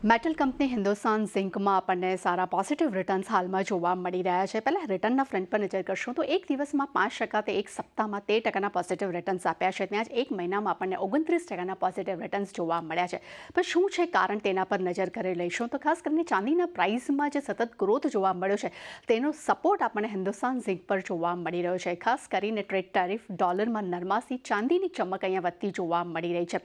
Metal company Hindustan ઝિંકમાં આપણને સારા positive returns હાલમાં જોવા મળી રહ્યા છે. પહેલાં રિટર્નના ફ્રન્ટ પર નજર કરશું તો એક દિવસમાં 5% તે એક સપ્તાહમાં 13% પોઝિટિવ રિટર્ન્સ આપ્યા છે. ત્યાં જ એક મહિનામાં આપણને 29% પોઝિટિવ રિટર્ન્સ જોવા મળ્યા છે. પણ શું છે કારણ તેના પર નજર કરી લઈશું તો ખાસ કરીને ચાંદીના પ્રાઇસમાં જે સતત ગ્રોથ જોવા મળ્યો છે તેનો સપોર્ટ આપણને હિન્દુસ્તાન ઝિંક પર જોવા મળી રહ્યો છે. ખાસ કરીને ટ્રેડ ટેરિફ ડોલરમાં નરમાસી ચાંદીની ચમક અહીંયા વધતી જોવા મળી રહી છે.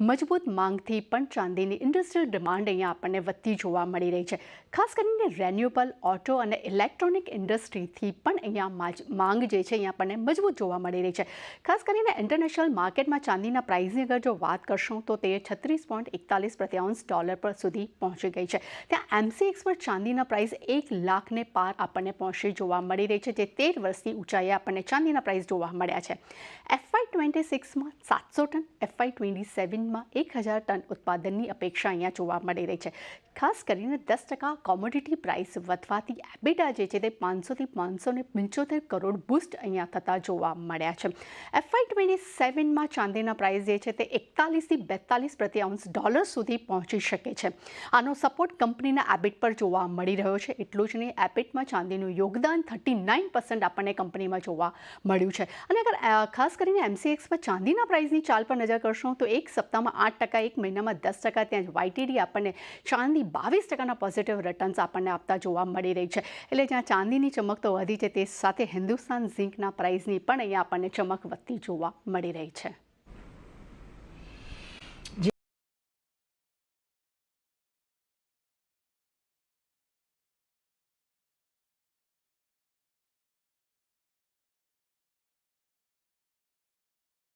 મજબૂત માંગથી પણ ચાંદીની ઇન્ડસ્ટ્રીયલ ડિમાન્ડ અહીંયા આપણને વધતી જોવા મળી રહી છે. ખાસ કરીને રેન્યુએબલ ઓટો અને ઇલેક્ટ્રોનિક ઇન્ડસ્ટ્રીથી પણ અહીંયા માંગ જે છે અહીંયા આપણને મજબૂત જોવા મળી રહી છે. ખાસ કરીને ઇન્ટરનેશનલ માર્કેટમાં ચાંદીના પ્રાઇસની અગર જો વાત કરશું તો તે 36.41 પ્રતિ આઉન્સ ડોલર પર સુધી પહોંચી ગઈ છે. ત્યાં MCX પર ચાંદીના પ્રાઇસ 1 લાખને પાર આપણને પહોંચી જોવા મળી રહી છે, જે 13 વર્ષની ઊંચાઈએ આપણને ચાંદીના પ્રાઇસ જોવા મળ્યા છે. FY26માં 700 ટન, FY27માં 1000 ટન ઉત્પાદનની અપેક્ષા અહીંયા જોવા મળી રહી છે. ખાસ કરીને 10% કોમોડિટી પ્રાઇસ વધવાથી એબિટા જે છે તે 500 થી 575 કરોડ બૂસ્ટ અહીંયા થતા જોવા મળ્યા છે. FY27માં ચાંદીના પ્રાઇસ જે છે તે 41 થી 42 પ્રતિ આઉન્સ ડોલર સુધી પહોંચી શકે છે. આનો સપોર્ટ કંપનીના એબિટ પર જોવા મળી રહ્યો છે. એટલું જ નહીં, એબિટમાં ચાંદીનું યોગદાન 39% આપણને કંપનીમાં જોવા મળ્યું છે. અને અગર ખાસ કરીને MCX પર ચાંદીના પ્રાઇસની ચાલ પર નજર કરશું તો એક સપ્તાહમાં 8%, એક મહિનામાં 10%, ત્યાં જ YTD આપણને ચાંદી 22% પોઝિટિવ રિટર્ન્સ આપણને આપતા જોવા મળી રહી છે. એટલે જ્યાં ચાંદીની ચમક તો વધી છે તે સાથે હિન્દુસ્તાન ઝિંકના પ્રાઇસની પણ અહીંયા આપણને ચમક વધતી જોવા મળી રહી છે.